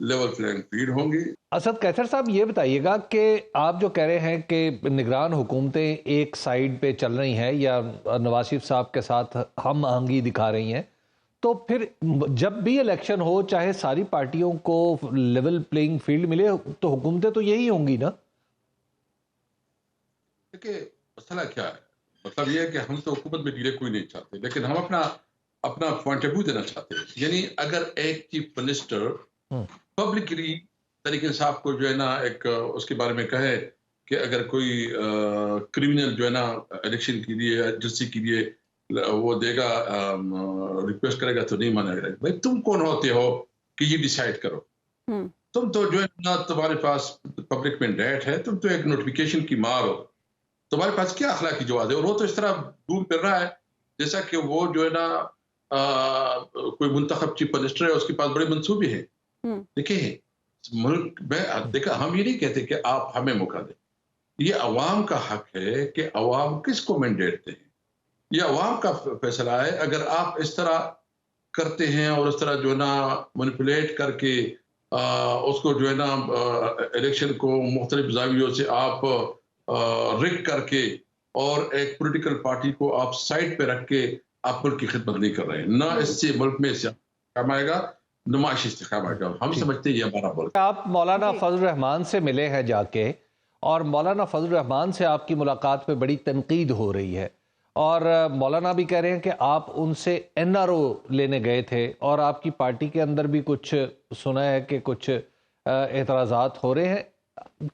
Level playing field ہوں گی. اسد قیصر صاحب یہ بتائیے گا کہ آپ جو کہہ رہے ہیں کہ نگران حکومتیں ایک سائیڈ پہ چل رہی ہیں یا نواز شریف صاحب کے ساتھ ہم آہنگی دکھا رہی ہیں، تو پھر جب بھی الیکشن ہو چاہے ساری پارٹیوں کو لیول پلینگ فیلڈ ملے تو حکومتیں تو یہی ہوں گی نا؟ دیکھیں مسئلہ کیا ہے، مطلب یہ ہے کہ ہم تو حکومت میں ڈیلے کوئی نہیں چاہتے، لیکن ہم اپنا پوائنٹ آف ویو دینا چاہتے ہیں. یعنی اگر ایک چیف منسٹر پبلکلی طریق انصاف کو جو ہے نا ایک اس کے بارے میں کہے کہ اگر کوئی کرمنل جو ہے نا الیکشن کے لیے ایجنسی کے لیے وہ دے گا ریکویسٹ کرے گا تو نہیں مانا جائے گا. بھائی تم کون ہوتے ہو کہ یہ ڈیسائیڈ کرو؟ تم تو جو ہے نا تمہارے پاس پبلک مینڈیٹ ہے، تم تو ایک نوٹیفیکیشن کی مار ہو، تمہارے پاس کیا اخلاقی جواز ہے؟ اور وہ تو اس طرح گھوم پھر رہا ہے جیسا کہ وہ جو ہے نا کوئی منتخب چیف منسٹر ہے، اس کے پاس بڑے منصوبے ہیں. دیکھیں ملک میں ہم یہ نہیں کہتے کہ آپ ہمیں موقع دیں، یہ عوام کا حق ہے کہ عوام کس کو مینڈیٹ دیں، یہ عوام کا فیصلہ ہے. اگر آپ اس طرح کرتے ہیں اور اس طرح جو ہے نا مینیپولیٹ کر کے اس کو جو ہے نا الیکشن کو مختلف زاویوں سے آپ رک کر کے اور ایک پولیٹیکل پارٹی کو آپ سائڈ پہ رکھ کے آپ ملک کی خدمت نہیں کر رہے ہیں، نہ اس سے ملک میں استحکام آئے گا، نمائش استحکام آئے گا. ہم سمجھتے ہیں یہ ہمارا ملک. آپ مولانا فضل الرحمان سے ملے ہیں جا کے، اور مولانا فضل الرحمان سے آپ کی ملاقات پہ بڑی تنقید ہو رہی ہے، اور مولانا بھی کہہ رہے ہیں کہ آپ ان سے این آر او لینے گئے تھے، اور آپ کی پارٹی کے اندر بھی کچھ سنا ہے کہ کچھ اعتراضات ہو رہے ہیں.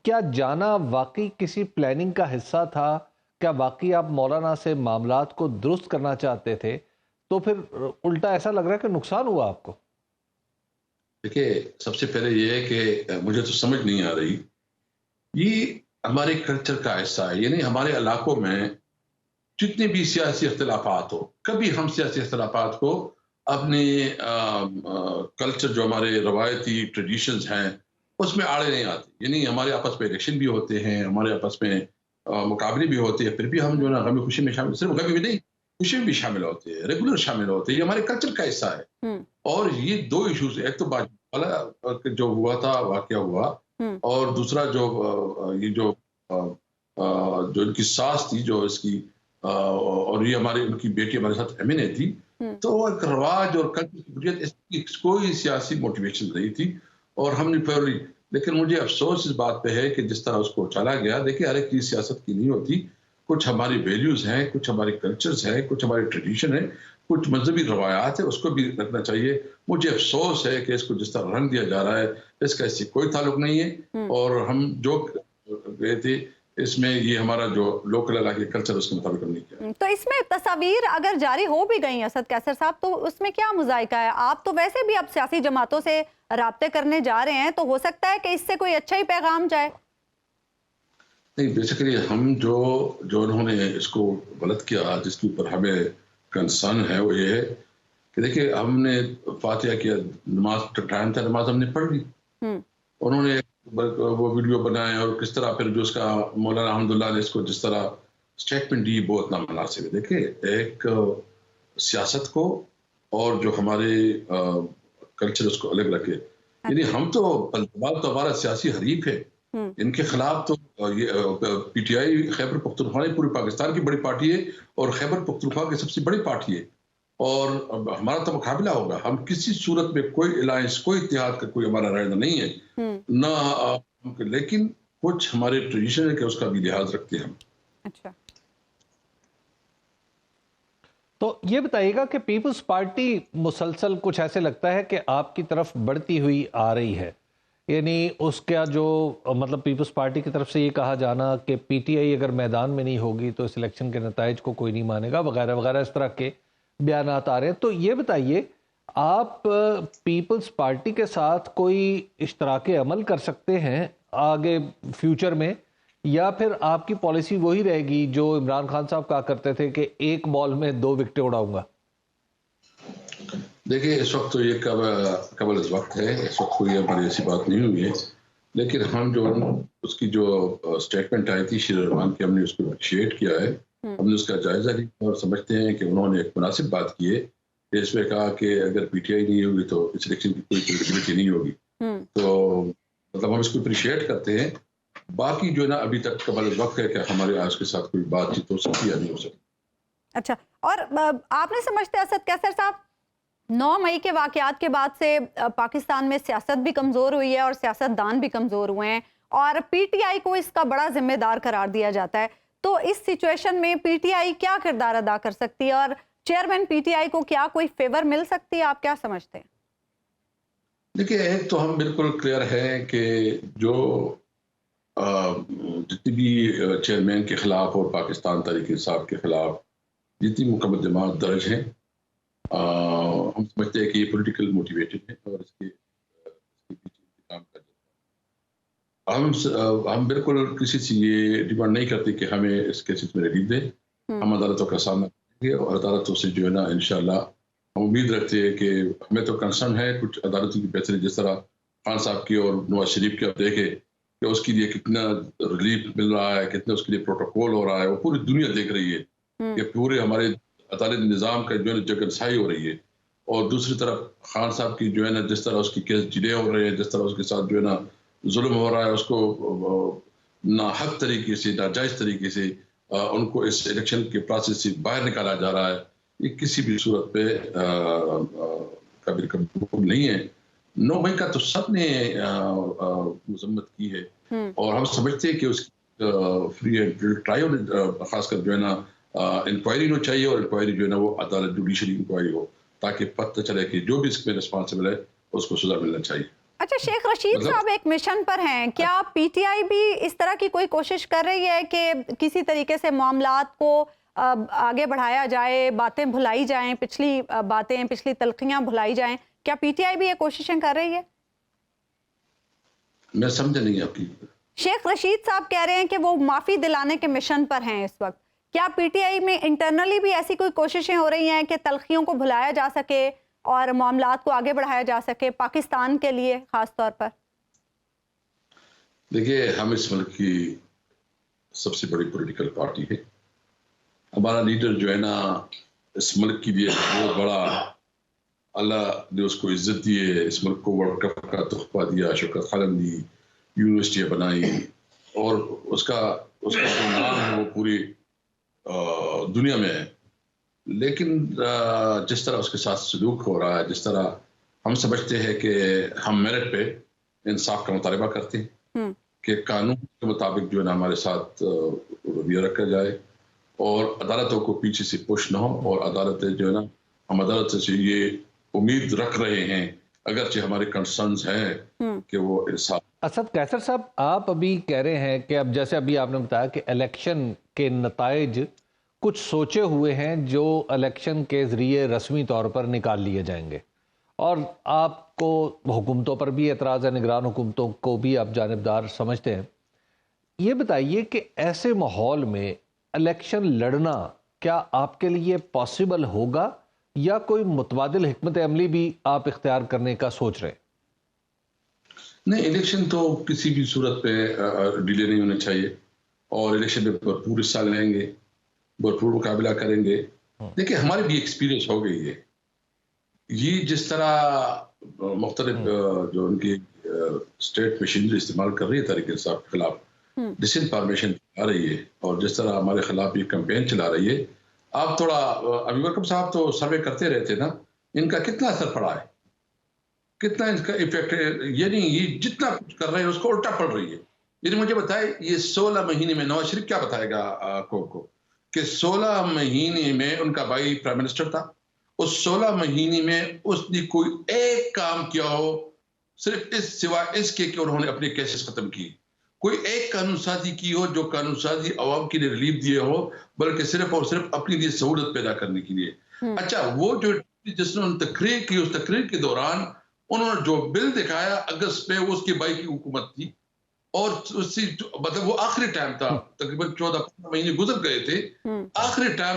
کیا جانا واقعی کسی پلاننگ کا حصہ تھا؟ کیا واقعی آپ مولانا سے معاملات کو درست کرنا چاہتے تھے؟ تو پھر الٹا ایسا لگ رہا ہے کہ نقصان ہوا آپ کو. دیکھیے سب سے پہلے یہ ہے کہ مجھے تو سمجھ نہیں آ رہی، یہ ہمارے کلچر کا حصہ ہے. یعنی ہمارے علاقوں میں جتنے بھی سیاسی اختلافات ہو، کبھی ہم سیاسی اختلافات کو اپنے کلچر جو ہمارے روایتی ٹریڈیشنز ہیں اس میں آڑے نہیں آتے. یعنی ہمارے آپس میں الیکشن بھی ہوتے ہیں، ہمارے آپس میں مقابلے بھی ہوتے ہیں، پھر بھی ہم جو ہے نا غم خوشی میں شامل، صرف غم بھی نہیں خوشی میں بھی شامل ہوتے ہیں، ریگولر شامل ہوتے ہیں. یہ ہمارے کلچر کا حصہ ہے. اور یہ دو ایشوز، ایک تو والا جو ہوا تھا واقعہ ہوا، اور دوسرا جو یہ جو ان کی ساس تھی جو اس کی اور یہ ان کی بیٹی ہمارے ساتھ ایمنے تھی، تو ایک رواج اور کلچر کی بنیاد اس کی کوئی سیاسی موٹیویشن نہیں تھی اور ہم نے پہلی. لیکن مجھے افسوس اس بات پہ ہے کہ جس طرح اس کو چلا گیا. دیکھیں ہر ایک چیز سیاست کی نہیں ہوتی، کچھ ہماری ویلیوز ہیں، کچھ ہمارے کلچرز ہیں، کچھ ہماری ٹریڈیشن ہے، کچھ مذہبی روایات ہیں، اس کو بھی رکھنا چاہیے. مجھے افسوس ہے کہ اس کو جس طرح رنگ دیا جا رہا ہے اس کا اس سے کوئی تعلق نہیں ہے، اور ہم جو گئے تھے اس میں یہ ہمارا جو لوکل علاقے کلچر اس کے مطابق ہم نہیں کیا. تو اس میں تصاویر اگر جاری ہو بھی گئی اسد قیصر صاحب تو اس میں کیا مذائقہ ہے؟ آپ تو ویسے بھی اب سیاسی جماعتوں سے رابطے کرنے جا رہے ہیں، تو ہو سکتا ہے کہ اس سے کوئی اچھا ہی پیغام جائے. نہیں، بیسیکلی ہم جو انہوں نے اس کو غلط کیا، جس کے اوپر ہمیں کنسرن ہے، وہ یہ ہے کہ دیکھیں ہم نے فاتحہ کیا، نماز ٹائم تھا، نماز ہم نے پڑھ لی. انہوں نے وہ ویڈیو بنائے اور کس طرح پھر جو اس کا مولانا الحمدللہ نے اس کو جس طرح اسٹیٹمنٹ دی، بہت نامناسب ہے. دیکھیں ایک سیاست کو اور جو ہمارے کلچر اس کو الگ رکھے. یعنی ہم تو ہمارا سیاسی حریف ہے، ان کے خلاف تو P T I Khyber Pakhtunkhwa پورے پاکستان کی بڑی پارٹی ہے اور خیبر پختونخوا کی سب سے بڑی پارٹی ہے، اور ہمارا تو مقابلہ ہوگا. ہم کسی صورت میں کوئی الائنس، کوئی اتحاد کا کوئی ہمارا رائے نہیں ہے نہ، لیکن کچھ ہمارے ٹریڈیشن ہے کہ اس کا بھی لحاظ رکھتے ہیں ہم. اچھا، تو یہ بتائیے گا کہ پیپلز پارٹی مسلسل کچھ ایسے لگتا ہے کہ آپ کی طرف بڑھتی ہوئی آ رہی ہے. یعنی اس کا جو مطلب پیپلز پارٹی کی طرف سے یہ کہا جانا کہ پی ٹی آئی اگر میدان میں نہیں ہوگی تو اس الیکشن کے نتائج کو کوئی نہیں مانے گا وغیرہ وغیرہ، اس طرح کے بیانات آ رہے ہیں. تو یہ بتائیے آپ پیپلز پارٹی کے ساتھ کوئی اشتراک عمل کر سکتے ہیں آگے فیوچر میں، یا پھر آپ کی پالیسی وہی رہے گی جو عمران خان صاحب کہا کرتے تھے کہ ایک بال میں 2 وکٹیں اڑاؤں گا؟ دیکھیں اس وقت تو یہ قبل از وقت ہے، اس وقت کوئی ہماری ایسی بات نہیں ہوئی ہے، لیکن ہم جو اس کی جو اسٹیٹمنٹ آئی تھی شیر الرحمان کی، ہم نے اس کو اپریشیٹ کیا ہے، ہم نے اس کا جائزہ لیا اور سمجھتے ہیں کہ انہوں نے ایک مناسب بات کی ہے کہ اس میں کہا کہ اگر پی ٹی آئی نہیں ہوگی تو اس الیکشن کی کوئی کریڈیبلٹی نہیں ہوگی. تو مطلب ہم اس کو اپریشیٹ کرتے ہیں. باقی جو ہے نا ابھی تک قبل وقت ہے کہ ہمارے آج کے ساتھ کوئی بات چیت ہو سکتی یا نہیں ہو سکتی. اچھا، اور آپ نے سمجھتے اسد کیسر صاحب 9 مئی کے واقعات کے بعد سے پاکستان میں سیاست بھی کمزور ہوئی ہے اور سیاست دان بھی کمزور ہوئے ہیں اور پی ٹی آئی کو اس کا بڑا ذمہ دار قرار دیا جاتا ہے، تو اس سچویشن میں پی ٹی آئی کیا کردار ادا کر سکتی ہے اور چیئرمین پی ٹی آئی کو کیا کوئی فیور مل سکتی ہے؟ آپ کیا سمجھتے ہیں؟ دیکھیے، ایک تو ہم بالکل کلیئر ہیں کہ جو جتنی بھی چیئرمین کے خلاف اور پاکستان تحریک انصاف کے خلاف جتنی مقدمات درج ہیں، ہم سمجھتے ہیں کہ یہ پولیٹیکل موٹیویٹڈ ہے اور اس کے پیچھے کام کر جاتا ہے. ہم بالکل کسی سے یہ ڈیمانڈ نہیں کرتے کہ ہمیں اس کیسز میں ریلیف دیں. ہم عدالتوں کا سامنا کریں گے اور عدالتوں سے جو ہے نا انشاءاللہ ہم امید رکھتے ہیں کہ ہمیں تو کنسرن ہے کچھ عدالتوں کی بہتری، جس طرح خان صاحب کی اور نواز شریف کی آپ دیکھیں کہ اس کے لیے کتنا ریلیف مل رہا ہے، کتنا اس کے لیے پروٹوکول ہو رہا ہے، وہ پوری دنیا دیکھ رہی ہے کہ پورے ہمارے عدالت نظام کا جو ہے جگنسائی ہو رہی ہے. اور دوسری طرف خان صاحب کی جو ہے نا جس طرح اس کی کیس ڈیلے ہو رہے ہیں، جس طرح اس کے ساتھ جو ہے نا ظلم ہو رہا ہے، اس کو ناحق طریقے سے، ناجائز طریقے سے ان کو اس الیکشن کے پروسیس سے باہر نکالا جا رہا ہے، یہ کسی بھی صورت پہ قابل قبول نہیں ہے. 9 مئی کا تو سب نے مذمت کی ہے اور ہم سمجھتے ہیں کہ اس کی فری اینڈ ٹرائل خاص کر جو ہے نا انکوائری ہونی چاہیے اور انکوائری جو ہے نا وہ عدالت جوڈیشری انکوائری ہو تاکہ پتہ چلے کہ جو بھی اس میں رسپانسبل ہے اس کو سزا ملنا چاہیے. اچھا، شیخ رشید صاحب ایک مشن پر ہیں، کیا پی ٹی آئی بھی اس طرح کی کوئی کوشش کر رہی ہے کہ کسی طریقے سے معاملات کو آگے بڑھایا جائے، باتیں بھلائی جائیں، پچھلی باتیں، پچھلی تلخیاں بھلائی جائیں؟ کیا پی ٹی آئی بھی یہ کوششیں کر رہی ہے؟ میں سمجھا نہیں آپ کی. شیخ رشید صاحب کہہ رہے ہیں کہ وہ معافی دلانے کے مشن پر ہیں اس وقت. کیا پی ٹی آئی میں انٹرنلی بھی ایسی کوئی کوششیں ہو رہی ہیں کہ تلخیوں کو بھلایا جا سکے اور معاملات کو آگے بڑھایا جا سکے پاکستان کے لیے خاص طور پر؟ دیکھیے، ہم اس ملک کی سب سے بڑی پولیٹیکل پارٹی ہے. ہمارا لیڈر جو ہے نا اس ملک کے لیے بہت بڑا، اللہ نے اس کو عزت دی ہے، اس ملک کو ورلڈ کپ کا تحفہ دیا، شوکت خانم دی، یونیورسٹیاں بنائی اور اس کا جو نام ہے وہ پوری دنیا میں ہے. لیکن جس طرح اس کے ساتھ سلوک ہو رہا ہے، جس طرح ہم سمجھتے ہیں کہ ہم میرٹ پہ انصاف کا مطالبہ کرتے ہیں کہ قانون کے مطابق جو ہے نا ہمارے ساتھ رویہ رکھا جائے اور عدالتوں کو پیچھے سے پش نہ ہو، اور عدالتیں جو ہے نا ہم عدالت سے یہ امید رکھ رہے ہیں اگرچہ ہمارے کنسرنز ہیں کہ وہ انصاف. اسد قیصر صاحب، آپ ابھی کہہ رہے ہیں کہ اب جیسے ابھی آپ نے بتایا کہ الیکشن کے نتائج کچھ سوچے ہوئے ہیں جو الیکشن کے ذریعے رسمی طور پر نکال لیے جائیں گے، اور آپ کو حکومتوں پر بھی اعتراض ہے، نگران حکومتوں کو بھی آپ جانبدار سمجھتے ہیں. یہ بتائیے کہ ایسے ماحول میں الیکشن لڑنا کیا آپ کے لیے پاسبل ہوگا یا کوئی متبادل حکمت عملی بھی آپ اختیار کرنے کا سوچ رہے ہیں؟ نہیں، الیکشن تو کسی بھی صورت پہ ڈیلے نہیں ہونا چاہیے اور الیکشن میں بھرپور حصہ لیں گے، بھرپور مقابلہ کریں گے. دیکھیں، ہماری بھی ایکسپیرینس ہو گئی ہے. یہ جس طرح مختلف جو ان کی اسٹیٹ مشینری استعمال کر رہی ہے تحریک انصاف کے خلاف، ڈس انفارمیشن آ رہی ہے اور جس طرح ہمارے خلاف یہ کمپین چلا رہی ہے، آپ تھوڑا ابھی وکم صاحب تو سروے کرتے رہتے نا، ان کا کتنا اثر پڑا ہے، کتنا اس کا ایفیکٹ ہے. یعنی یہ جتنا کچھ کر رہے ہیں اس کو الٹا پڑ رہی ہے. یعنی مجھے بتائے یہ 16 مہینے میں نواز شریف کیا بتائے گا کو کہ 16 مہینے میں ان کا بھائی پرائم منسٹر تھا، اس 16 مہینے میں اس نے کوئی ایک کام کیا ہو صرف اس سوائے اس کے کہ انہوں نے اپنے کیسز ختم کی، کوئی ایک قانون سازی کی ہو جو قانون سازی عوام کے لیے ریلیف دیے ہو، بلکہ صرف اور صرف اپنے لیے سہولت پیدا کرنے کے لیے. اچھا، وہ جو جس نے تقریر کی، اس تقریر کے دوران انہوں نے جو بل دکھایا اگست میں، وہ اس کے بھائی کی حکومت تھی اور اس سے مطلب وہ آخری ٹائم تھا، تقریباً 14-15 مہینے گزر گئے تھے، آخری ٹائم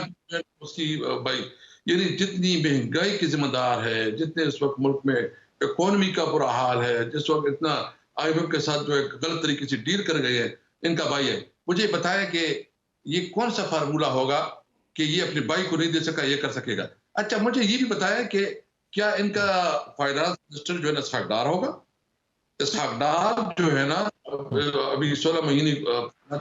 اس کی بھائی. یعنی جتنی مہنگائی کی ذمہ دار ہے، جتنے اس وقت ملک میں اکانومی کا برا حال ہے، جس وقت اتنا آئی ایم ایف کے ساتھ جو ہے غلط طریقے سے ڈیل کر گئے ہیں، ان کا بھائی ہے. مجھے بتایا کہ یہ کون سا فارمولہ ہوگا کہ یہ اپنے بھائی کو نہیں دے سکا، یہ کر سکے گا. اچھا، مجھے یہ بھی بتایا کہ کیا ان کا فائنانس منسٹر جو ہے نا سرکار ہوگا؟ اسحاق ڈار جو ہے نا ابھی 16 مہینے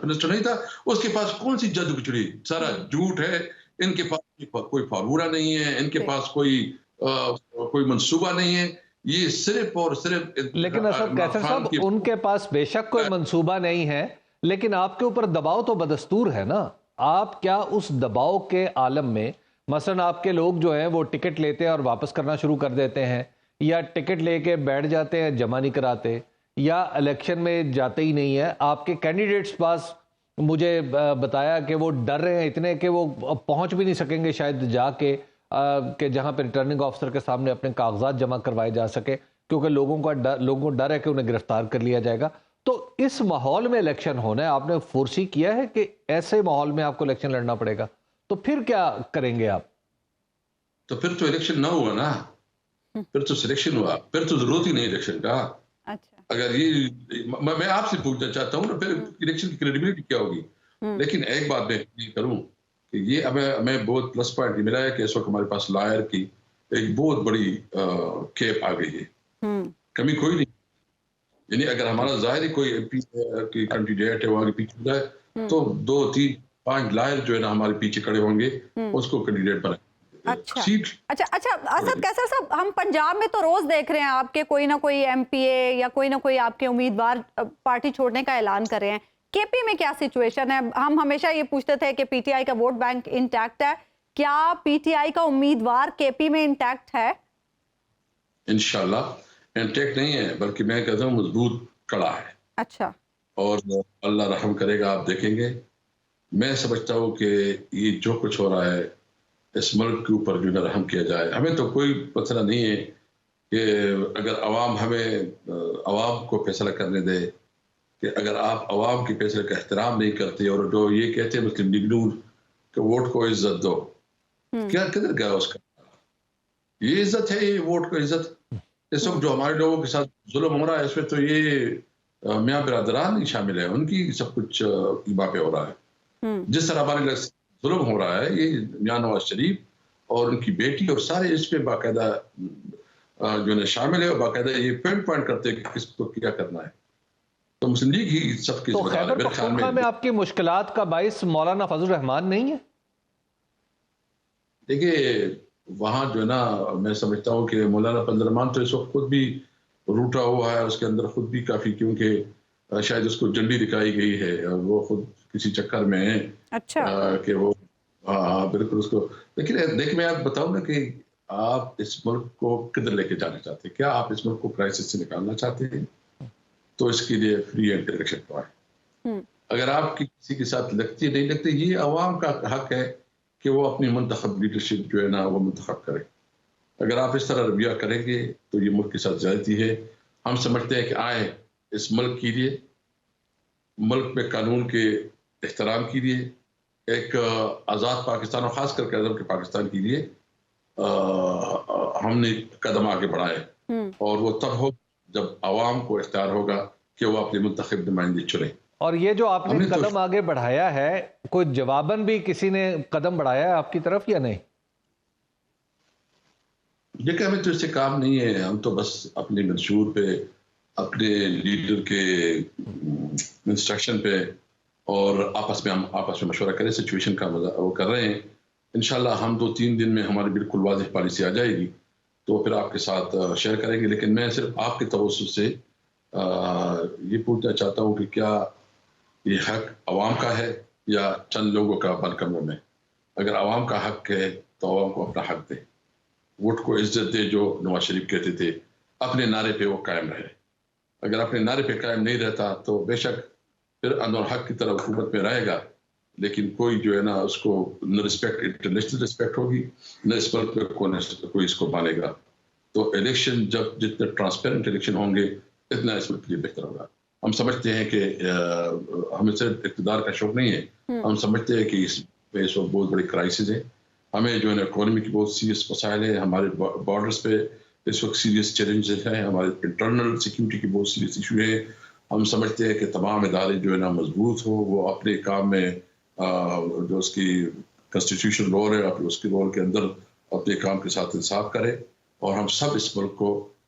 منسٹر نہیں تھا، اس کے پاس کون سی جد کچڑی؟ سارا جھوٹ ہے، ان کے پاس کوئی فارمولہ نہیں ہے، ان کے پاس کوئی منصوبہ نہیں ہے، یہ صرف اور صرف. لیکن اسد قیصر صاحب ان کے پاس بے شک کوئی منصوبہ نہیں ہے، لیکن آپ کے اوپر دباؤ تو بدستور ہے نا. آپ کیا اس دباؤ کے عالم میں مثلا آپ کے لوگ جو ہیں وہ ٹکٹ لیتے ہیں اور واپس کرنا شروع کر دیتے ہیں، یا ٹکٹ لے کے بیٹھ جاتے ہیں جمع نہیں کراتے، یا الیکشن میں جاتے ہی نہیں ہے؟ آپ کے کینڈیڈیٹس پاس مجھے بتایا کہ وہ ڈر رہے ہیں اتنے کہ وہ پہنچ بھی نہیں سکیں گے شاید جا کے کہ جہاں پہ ریٹرننگ آفیسر کے سامنے اپنے کاغذات جمع کروائے جا سکے، کیونکہ لوگوں کو ڈر ہے کہ انہیں گرفتار کر لیا جائے گا. تو اس ماحول میں الیکشن ہونا ہے، آپ نے فورسی کیا ہے کہ ایسے ماحول میں آپ کو الیکشن لڑنا پڑے گا، تو پھر کیا کریں گے آپ؟ تو پھر تو الیکشن نہ ہوا نا، پھر تو سلیکشن ہوا، پھر تو ضرورت ہی نہیں الیکشن کا. اگر یہ میں آپ سے پوچھنا چاہتا ہوں نا، پھر الیکشن کی کریڈیبلٹی کیا ہوگی؟ لیکن ایک بات میں کروں کہ یہ ہمیں بہت پلس پوائنٹ ملا ہے کہ اس وقت ہمارے پاس لائر کی ایک بہت بڑی کیپ آ گئی ہے، کمی کوئی نہیں. یعنی اگر ہمارا ظاہر ہی کوئی ایم پی کی کینڈیڈیٹ ہے وہاں کے پیچھے جائے تو 2 3 5 لائر جو ہے نا ہمارے پیچھے کھڑے ہوں گے، اس کو کینڈیڈیٹ بنائیں. اچھا اسد قیصر صاحب، ہم پنجاب میں تو روز دیکھ رہے ہیں آپ کے کوئی نہ کوئی ایم پی اے یا کوئی نہ کوئی آپ کے امیدوار پارٹی چھوڑنے کا اعلان کر رہے ہیں. کے پی میں کیا سچویشن ہے؟ ہم ہمیشہ یہ پوچھتے تھے کہ پی ٹی آئی کا ووٹ بینک انٹیکٹ ہے، کیا پی ٹی آئی کا امیدوار کے پی میں انٹیکٹ ہے؟ انشاءاللہ انٹیکٹ نہیں ہے، بلکہ میں کہتا ہوں مضبوط کڑا ہے. اچھا، اور اللہ رحم کرے گا، آپ دیکھیں گے. میں سمجھتا ہوں کہ یہ جو کچھ ہو رہا ہے اس ملک کے اوپر جو نہ رحم کیا جائے. ہمیں تو کوئی مسئلہ نہیں ہے کہ اگر عوام عوام کو فیصلہ کرنے دے، کہ اگر آپ عوام کے فیصلے کا احترام نہیں کرتے اور جو یہ کہتے ہیں مسلم لیگ نون کہ ووٹ کو عزت دو، کیا کدھر گیا اس کا؟ یہ عزت ہے، یہ ووٹ کو عزت؟ اس وقت جو ہمارے لوگوں کے ساتھ ظلم ہو رہا ہے اس میں تو یہ میاں برادران نہیں شامل ہیں، ان کی سب کچھ ایبا پہ ہو رہا ہے. جس طرح ہمارے ظلم ہو رہا ہے یہ میاں نواز شریف اور ان کی بیٹی اور سارے اس پہ باقاعدہ جو ہے شامل ہے، اور باقاعدہ یہ پوائنٹ کرتے ہیں کہ کس کو کیا کرنا ہے. تو مسلم لیگ ہی سب کی. تو خیبر پختونخوا میں آپ کی مشکلات کا باعث مولانا فضل الرحمان نہیں ہے؟ دیکھیے وہاں جو ہے نا میں سمجھتا ہوں کہ مولانا فضل الرحمان تو اس وقت خود بھی روٹا ہوا ہے، اس کے اندر خود بھی کافی، کیونکہ شاید اس کو جنڈی دکھائی گئی ہے، وہ خود کسی چکر میں ہے. اچھا کہ وہ بالکل اس کو. لیکن دیکھ میں آپ بتاؤں نا کہ آپ اس ملک کو کدھر لے کے جانا چاہتے ہیں؟ کیا آپ اس ملک کو کرائسس سے نکالنا چاہتے ہیں؟ تو اس کے لیے فری اینڈ الیکشن کروائیں. اگر آپ کی کسی کے ساتھ لگتی نہیں لگتی، یہ عوام کا حق ہے کہ وہ اپنی منتخب لیڈرشپ جو ہے نا وہ منتخب کرے. اگر آپ اس طرح رویہ کریں گے تو یہ ملک کے ساتھ زیادتی ہے. ہم سمجھتے ہیں کہ آئے اس ملک کے لیے، ملک میں قانون کے احترام کے لیے، ایک آزاد پاکستان اور خاص کر کے عظم کے پاکستان کے لیے ہم نے قدم آگے بڑھائے. اور وہ تب ہو جب عوام کو اختیار ہوگا کہ وہ اپنے منتخب نمائندے چنیں. اور یہ جو آپ نے قدم آگے بڑھایا ہے، کوئی جواباً بھی کسی نے قدم بڑھایا ہے آپ کی طرف یا نہیں؟ دیکھیں ہمیں تو اس سے کام نہیں ہے، ہم تو بس اپنے منشور پہ، اپنے لیڈر کے انسٹرکشن پہ اور آپس میں مشورہ کریں، سچویشن کا وہ کر رہے ہیں. انشاءاللہ ہم 2-3 دن میں ہماری بالکل واضح پالیسی آ جائے گی تو پھر آپ کے ساتھ شیئر کریں گے. لیکن میں صرف آپ کے توسط سے یہ پوچھنا چاہتا ہوں کہ کیا یہ حق عوام کا ہے یا چند لوگوں کا بند کمروں میں؟ اگر عوام کا حق ہے تو عوام کو اپنا حق دے، ووٹ کو عزت دے. جو نواز شریف کہتے تھے اپنے نعرے پہ وہ قائم رہے. اگر اپنے نعرے پہ قائم نہیں رہتا تو بے شک پھر انور حق کی طرف حکومت میں رہے گا، لیکن کوئی جو ہے نا اس کو نہ رسپیکٹ، انٹرنیشنل رسپیکٹ ہوگی، نہ اس ملک میں کوئی اس کو مانے گا. تو الیکشن جتنے ٹرانسپیرنٹ الیکشن ہوں گے اتنا اس ملک کے لیے بہتر ہوگا. ہم سمجھتے ہیں کہ ہمیں صرف اقتدار کا شوق نہیں ہے، ہم سمجھتے ہیں کہ اس میں اس وقت بہت بڑی کرائسس ہے. ہمیں جو ہے نا اکانومی کی بہت سیریس مسائل ہیں، ہمارے بارڈرز پہ اس وقت سیریس چیلنجز ہیں، ہمارے انٹرنل سیکیورٹی کی بہت سیریس ایشو ہے. ہم سمجھتے ہیں کہ تمام ادارے جو ہے نا مضبوط ہو، وہ اپنے کام میں جو اس کی کنسٹیٹیوشن رول ہے اس کے رول کے اندر اپنے کام کے ساتھ انصاف کرے، اور ہم سب اس ملک کو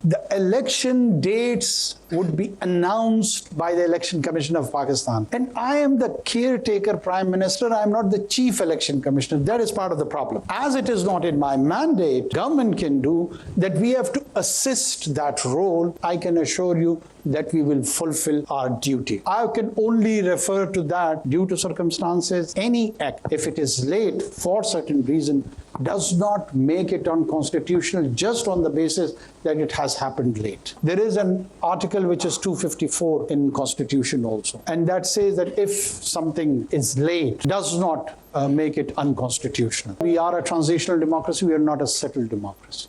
The election dates would be announced by the Election Commission of Pakistan. And I am the caretaker Prime Minister. I am not the Chief Election Commissioner. That is part of the problem. As it is not in my mandate, government can do that. We have to assist that role. I can assure you that we will fulfill our duty. I can only refer to that due to circumstances. Any act, if it is late for certain reason, does not make it unconstitutional just on the basis that it has happened late. There is an article which is 254 in Constitution also, and that says that if something is late, does not make it unconstitutional. We are a transitional democracy, we are not a settled democracy.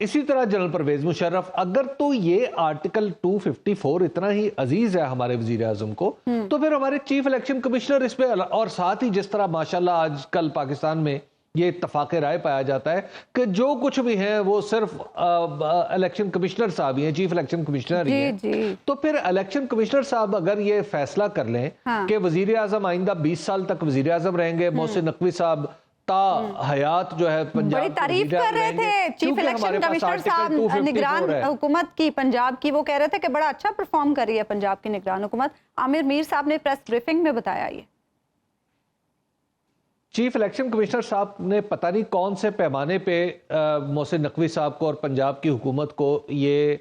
اسی طرح general Pervez Musharraf, اگر تو یہ article 254 اتنا ہی عزیز ہے ہمارے وزیر اعظم کو، تو پھر ہمارے چیف الیکشن کمشنر اس پہ، اور ساتھ ہی جس طرح ماشاءاللہ آج کل پاکستان میں یہ اتفاق رائے پایا جاتا ہے کہ جو کچھ بھی ہیں وہ صرف الیکشن کمشنر صاحب ہی ہیں، چیف الیکشن کمشنر ہی ہیں، تو پھر الیکشن کمشنر صاحب اگر یہ فیصلہ کر لیں کہ وزیر اعظم آئندہ 20 سال تک وزیر اعظم رہیں گے، محسن نقوی صاحب تا حیات جو ہے پنجاب بڑی تعریف کر رہے تھے چیف الیکشن کمشنر صاحب نگران حکومت کی پنجاب کی، وہ کہہ رہے تھے کہ بڑا اچھا پرفارم کر رہی ہے پنجاب کی نگران حکومت. عامر میر صاحب نے پریس بریفنگ میں بتایا یہ. چیف الیکشن کمشنر صاحب نے پتہ نہیں کون سے پیمانے پہ محسن نقوی صاحب کو اور پنجاب کی حکومت کو یہ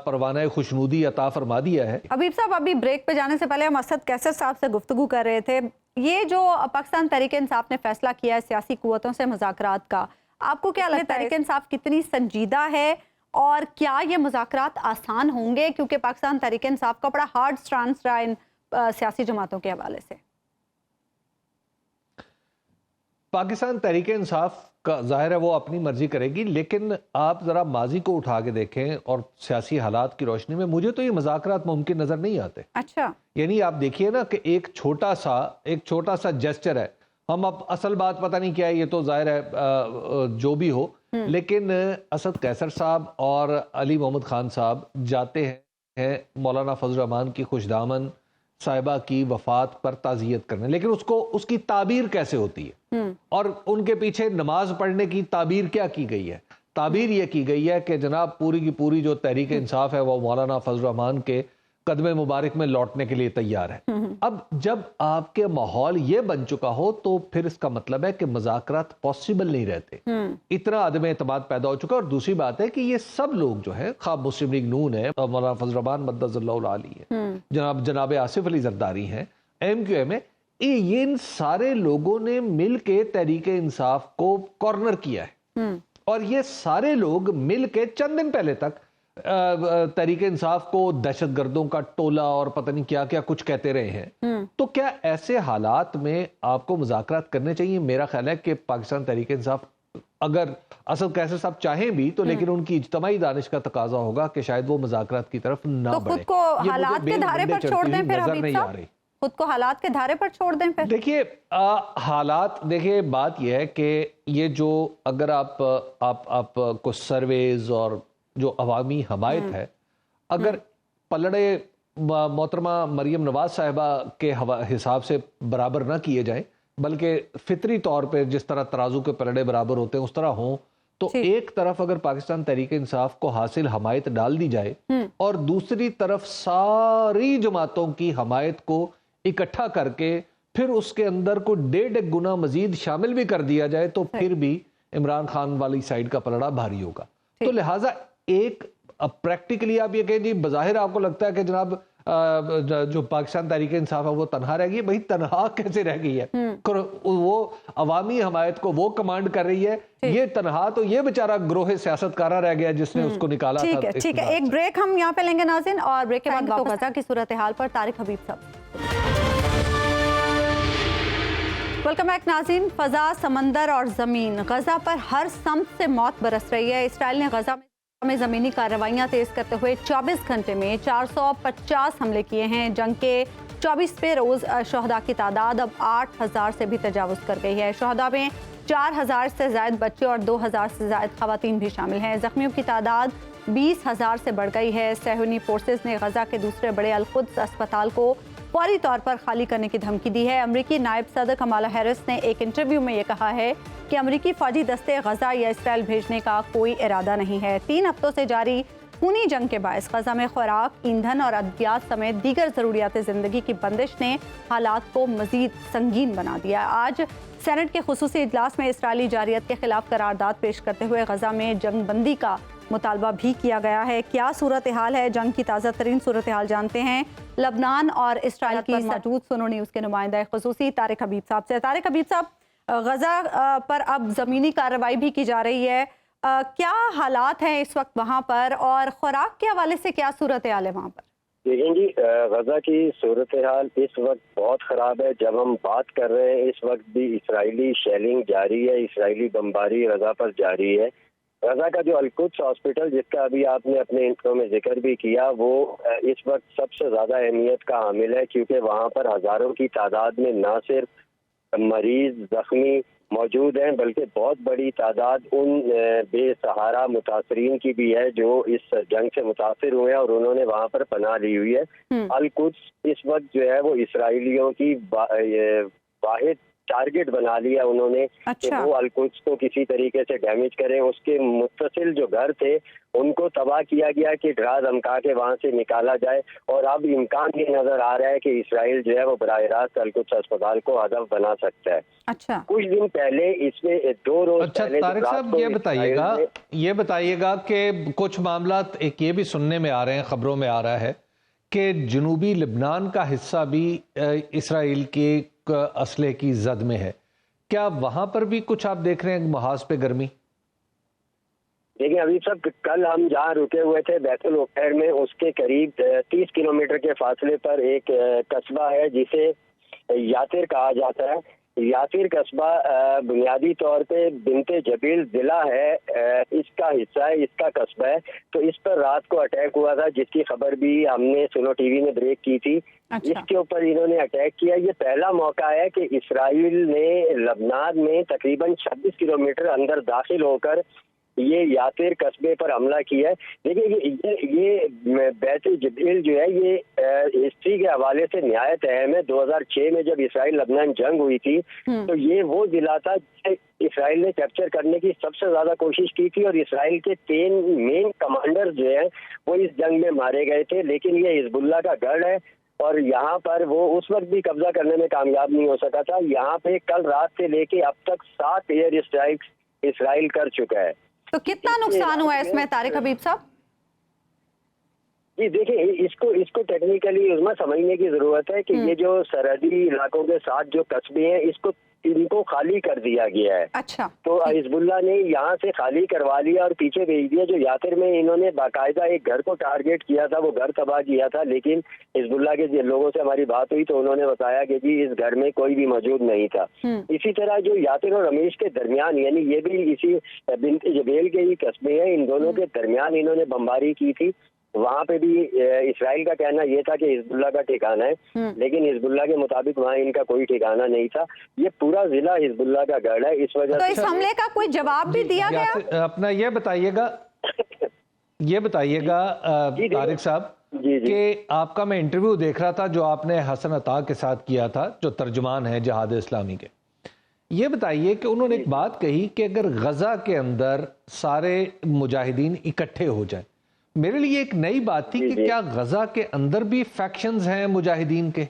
پروانہ خوشنودی عطا فرما دیا ہے. حبیب صاحب ابھی بریک پہ جانے سے پہلے ہم اسد کیسر صاحب سے گفتگو کر رہے تھے. یہ جو پاکستان تحریک انصاف نے فیصلہ کیا ہے سیاسی قوتوں سے مذاکرات کا، آپ کو کیا لگتا ہے تحریک انصاف کتنی سنجیدہ ہے اور کیا یہ مذاکرات آسان ہوں گے؟ کیونکہ پاکستان تحریک انصاف کا بڑا ہارڈ سٹانس رہا ان سیاسی جماعتوں کے حوالے سے. پاکستان تحریک انصاف کا ظاہر ہے وہ اپنی مرضی کرے گی، لیکن آپ ذرا ماضی کو اٹھا کے دیکھیں اور سیاسی حالات کی روشنی میں مجھے تو یہ مذاکرات ممکن نظر نہیں آتے. اچھا، یعنی آپ دیکھیے نا کہ ایک چھوٹا سا جیسچر ہے، ہم اب اصل بات پتہ نہیں کیا ہے، یہ تو ظاہر ہے جو بھی ہو، لیکن اسد کیسر صاحب اور علی محمد خان صاحب جاتے ہیں مولانا فضل الرحمان کی خوش دامن صاحبہ کی وفات پر تعزیت کرنے، لیکن اس کی تعبیر کیسے ہوتی ہے اور ان کے پیچھے نماز پڑھنے کی تعبیر کیا کی گئی ہے؟ تعبیر یہ کی گئی ہے کہ جناب پوری کی پوری جو تحریک انصاف ہے وہ مولانا فضل الرحمان کے قدم مبارک میں لوٹنے کے لیے تیار ہے. اب جب آپ کے ماحول یہ بن چکا ہو تو پھر اس کا مطلب ہے کہ مذاکرات پاسبل نہیں رہتے، اتنا عدم اعتماد پیدا ہو چکا. اور دوسری بات ہے کہ یہ سب لوگ جو ہیں، خواہ مسلم لیگ نون ہے، مولانا فضل الرحمان مدد اللہ علی ہے، جناب آصف علی زرداری ہیں، MQM ہے، یہ ان سارے لوگوں نے مل کے تحریک انصاف کو کارنر کیا ہے. اور یہ سارے لوگ مل کے چند دن پہلے تک تحریک انصاف کو دہشت گردوں کا ٹولہ اور پتہ نہیں کیا کیا کچھ کہتے رہے ہیں. تو کیا ایسے حالات میں آپ کو مذاکرات کرنے چاہیے؟ میرا خیال ہے کہ پاکستان تحریک انصاف اگر اسد کیسر صاحب چاہیں بھی تو لیکن ان کی اجتماعی دانش کا تقاضا ہوگا کہ شاید وہ مذاکرات کی طرف نہ بڑھیں. تو خود کو حالات کے دھارے پر چھوڑ دیں پھر حبیب صاحب، خود کو حالات کے دھارے پر چھوڑ دیں پھر. دیکھیے حالات، دیکھیے بات یہ ہے کہ یہ جو اگر آپ کو سرویز اور جو عوامی حمایت ہے اگر پلڑے محترمہ مریم نواز صاحبہ کے حساب سے برابر نہ کیے جائیں بلکہ فطری طور پہ جس طرح ترازو کے پلڑے برابر ہوتے ہیں اس طرح ہوں، تو ایک طرف اگر پاکستان تحریک انصاف کو حاصل حمایت ڈال دی جائے اور دوسری طرف ساری جماعتوں کی حمایت کو اکٹھا کر کے پھر اس کے اندر کو 1.5 گنا مزید شامل بھی کر دیا جائے تو پھر بھی عمران خان والی سائیڈ کا پلڑا بھاری ہوگا. تو لہٰذا ایک پریکٹیکلی آپ یہ کہیں جی بظاہر آپ کو لگتا ہے کہ جناب جو پاکستان تحریک انصاف ہے وہ تنہا رہ گئی، بھائی تنہا کیسے رہ گئی ہے؟ وہ عوامی حمایت کو وہ کمانڈ کر رہی ہے، یہ تنہا تو یہ بیچارہ گروہ سیاست کارہ رہ گیا جس نے اس کو نکالا تھا. ٹھیک ہے، ایک بریک ہم یہاں پہ لیں گے ناظرین، اور بریک کے بعد غزہ کی صورتحال پر طارق حبیب صاحب. ویلکم بیک ناظرین. فضا، سمندر اور زمین، غزہ پر ہر سمت سے موت برس رہی ہے. اسرائیل نے غزہ میں زمینی کارروائیاں تیز کرتے ہوئے 24 گھنٹے میں 450 حملے کیے ہیں. جنگ کے 24ویں روز شہداء کی تعداد اب 8000 سے بھی تجاوز کر گئی ہے. شہداء میں 4000 سے زائد بچے اور 2000 سے زائد خواتین بھی شامل ہیں. زخمیوں کی تعداد 20000 سے بڑھ گئی ہے. صہیونی فورسز نے غزہ کے دوسرے بڑے القدس اسپتال کو فوری طور پر خالی کرنے کی دھمکی دی ہے. امریکی نائب صدر کمالا ہیرس نے ایک انٹرویو میں یہ کہا ہے کہ امریکی فوجی دستے غزہ یا اسرائیل بھیجنے کا کوئی ارادہ نہیں ہے. 3 ہفتوں سے جاری خونی جنگ کے باعث غزہ میں خوراک، ایندھن اور ادویات سمیت دیگر ضروریات زندگی کی بندش نے حالات کو مزید سنگین بنا دیا. آج سینٹ کے خصوصی اجلاس میں اسرائیلی جارحیت کے خلاف قرارداد پیش کرتے ہوئے غزہ میں جنگ بندی کا مطالبہ بھی کیا گیا ہے. کیا صورتحال ہے؟ جنگ کی تازہ ترین صورتحال جانتے ہیں لبنان اور اسرائیل کی موجود سنو نیوز کے نمائندہ خصوصی طارق حبیب صاحب سے. طارق حبیب صاحب، غزہ پر اب زمینی کارروائی بھی کی جا رہی ہے، کیا حالات ہیں اس وقت وہاں پر اور خوراک کے حوالے سے کیا صورتحال ہے وہاں پر؟ دیکھیں جی، غزہ کی صورتحال اس وقت بہت خراب ہے. جب ہم بات کر رہے ہیں اس وقت بھی اسرائیلی شیلنگ جاری ہے، اسرائیلی بمباری غزہ پر جاری ہے. غزہ کا جو القدس ہاسپٹل جس کا ابھی آپ نے اپنے انٹرو میں ذکر بھی کیا، وہ اس وقت سب سے زیادہ اہمیت کا حامل ہے، کیونکہ وہاں پر ہزاروں کی تعداد میں نہ صرف مریض زخمی موجود ہیں بلکہ بہت بڑی تعداد ان بے سہارا متاثرین کی بھی ہے جو اس جنگ سے متاثر ہوئے ہیں اور انہوں نے وہاں پر پناہ لی ہوئی ہے۔ القدس اس وقت جو ہے وہ اسرائیلیوں کی واحد ٹارگٹ بنا لیا انہوں نے کہ وہ القدس کو کسی طریقے سے ڈیمیج کریں۔ اس کے متصل جو گھر تھے ان کو تباہ کیا گیا کہ ڈرا دھمکا کے وہاں سے نکالا جائے، اور اب امکان یہ نظر آ رہا ہے کہ اسرائیل جو ہے وہ براہ راست القدس اسپتال کو ہدف بنا سکتا ہے۔ اچھا، کچھ دن پہلے اس میں 2 روز پہلے طارق صاحب یہ بتائیے گا کہ کچھ معاملات ایک یہ بھی سننے میں آ رہے ہیں، خبروں میں آ رہا ہے کہ جنوبی لبنان کا حصہ بھی اسرائیل کے اسلحے کی زد میں ہے، کیا وہاں پر بھی کچھ آپ دیکھ رہے ہیں محاذ پہ گرمی؟ دیکھیں ابھی سب کل ہم جہاں رکے ہوئے تھے بیت العقیر میں، اس کے قریب 30 کلومیٹر کے فاصلے پر ایک قصبہ ہے جسے یاتر کہا جاتا ہے۔ یاتر قصبہ بنیادی طور پہ بنت جبیل ضلع ہے، اس کا حصہ ہے، اس کا قصبہ ہے۔ تو اس پر رات کو اٹیک ہوا تھا جس کی خبر بھی ہم نے سنو ٹی وی میں بریک کی تھی۔ اس کے اوپر انہوں نے اٹیک کیا۔ یہ پہلا موقع ہے کہ اسرائیل نے لبنان میں تقریباً 26 کلومیٹر اندر داخل ہو کر یہ یاتر قصبے پر حملہ کیا ہے۔ دیکھیں یہ بیت جبیل جو ہے یہ ہسٹری کے حوالے سے نہایت اہم ہے۔ 2006 میں جب اسرائیل لبنان جنگ ہوئی تھی تو یہ وہ ضلع تھا جسے اسرائیل نے کیپچر کرنے کی سب سے زیادہ کوشش کی تھی، اور اسرائیل کے 3 مین کمانڈر جو ہیں وہ اس جنگ میں مارے گئے تھے، لیکن یہ حزب اللہ کا گڑھ ہے اور یہاں پر وہ اس وقت بھی قبضہ کرنے میں کامیاب نہیں ہو سکا تھا۔ یہاں پہ کل رات سے لے کے اب تک 7 ایئر اسٹرائکس اسرائیل کر چکا ہے۔ تو کتنا نقصان ہوا ہے اس میں طارق حبیب صاحب؟ جی دیکھیں اس کو ٹیکنیکلی عظمیٰ سمجھنے کی ضرورت ہے کہ یہ جو سرحدی علاقوں کے ساتھ جو قصبے ہیں ان کو خالی کر دیا گیا ہے۔ اچھا، تو حزب اللہ نے یہاں سے خالی کروا لیا اور پیچھے بھیج دیا۔ جو یاتر میں انہوں نے باقاعدہ ایک گھر کو ٹارگٹ کیا تھا، وہ گھر تباہ کیا تھا، لیکن حزب اللہ کے لوگوں سے ہماری بات ہوئی تو انہوں نے بتایا کہ جی اس گھر میں کوئی بھی موجود نہیں تھا۔ اسی طرح جو یاتر اور رمیش کے درمیان، یعنی یہ بھی اسی بنت جبیل کے ہی قصبے ہیں، ان دونوں کے درمیان انہوں نے بمباری کی تھی۔ وہاں پہ بھی اسرائیل کا کہنا یہ تھا کہ حزب اللہ کا ٹھکانہ ہے، لیکن حزب اللہ کے مطابق وہاں ان کا کوئی ٹھکانہ نہیں تھا۔ یہ پورا ضلع حزب اللہ کا گڑھ ہے، اس وجہ تو اس حملے کا کوئی جواب بھی دیا گیا؟ اپنا یہ بتائیے گا طارق صاحب کہ آپ کا میں انٹرویو دیکھ رہا تھا جو آپ نے حسن عطا کے ساتھ کیا تھا، جو ترجمان ہے جہاد اسلامی کے۔ یہ بتائیے کہ انہوں نے ایک بات کہی کہ اگر غزہ کے اندر سارے مجاہدین اکٹھے ہو جائیں، میرے لیے ایک نئی بات تھی کہ کیا غزہ کے اندر بھی فیکشنز ہیں مجاہدین کے؟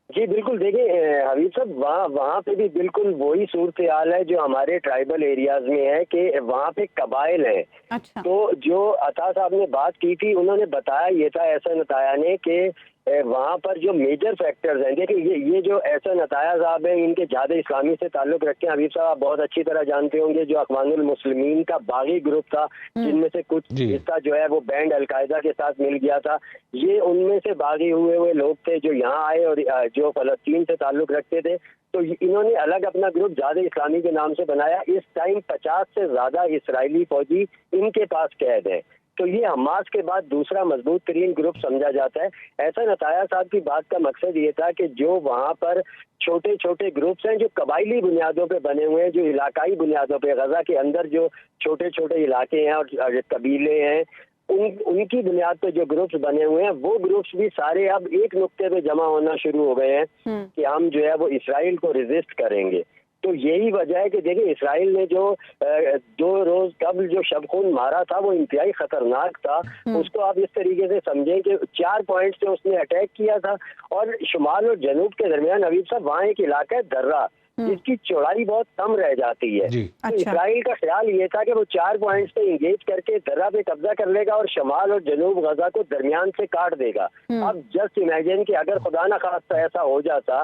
جی بالکل، دیکھیں حبیب صاحب وہاں پہ بھی بالکل وہی صورتحال ہے جو ہمارے ٹرائبل ایریاز میں ہے کہ وہاں پہ قبائل ہیں۔ تو جو عطا صاحب نے بات کی تھی انہوں نے بتایا یہ تھا احسن عطیہ نے کہ وہاں پر جو میجر فیکٹرز ہیں، دیکھیں یہ جو احسن عطیہ صاحب ہیں ان کے جہاد اسلامی سے تعلق رکھتے ہیں۔ حبیب صاحب آپ بہت اچھی طرح جانتے ہوں گے جو اخوان المسلمین کا باغی گروپ تھا جن میں سے کچھ حصہ جو ہے وہ بینڈ القاعدہ کے ساتھ مل گیا تھا، یہ ان میں سے باغی ہوئے لوگ تھے جو یہاں آئے اور جو فلسطین سے تعلق رکھتے تھے۔ تو انہوں نے الگ اپنا گروپ جہاد اسلامی کے نام سے بنایا۔ اس ٹائم 50 سے زیادہ اسرائیلی فوجی ان کے پاس قید ہیں۔ تو یہ حماس کے بعد دوسرا مضبوط ترین گروپ سمجھا جاتا ہے۔ احسن عطیہ صاحب کی بات کا مقصد یہ تھا کہ جو وہاں پر چھوٹے چھوٹے گروپس ہیں جو قبائلی بنیادوں پہ بنے ہوئے ہیں، جو علاقائی بنیادوں پہ غزہ کے اندر جو چھوٹے چھوٹے علاقے ہیں اور قبیلے ہیں، ان کی بنیاد پہ جو گروپس بنے ہوئے ہیں وہ گروپس بھی سارے اب ایک نقطے پہ جمع ہونا شروع ہو گئے ہیں کہ ہم جو ہے وہ اسرائیل کو ریزسٹ کریں گے۔ تو یہی وجہ ہے کہ دیکھیں اسرائیل نے جو 2 روز قبل جو شب خون مارا تھا وہ انتہائی خطرناک تھا۔ اس کو آپ اس طریقے سے سمجھیں کہ 4 پوائنٹ سے اس نے اٹیک کیا تھا، اور شمال اور جنوب کے درمیان حبیب صاحب وہاں ایک علاقہ ہے درہ جس کی چوڑائی بہت کم رہ جاتی ہے۔ تو اسرائیل کا خیال یہ تھا کہ وہ 4 پوائنٹس پہ انگیج کر کے درہ پہ قبضہ کر لے گا اور شمال اور جنوب غزہ کو درمیان سے کاٹ دے گا۔ اب جسٹ امیجن کہ اگر خدا نخواستہ ایسا ہو جاتا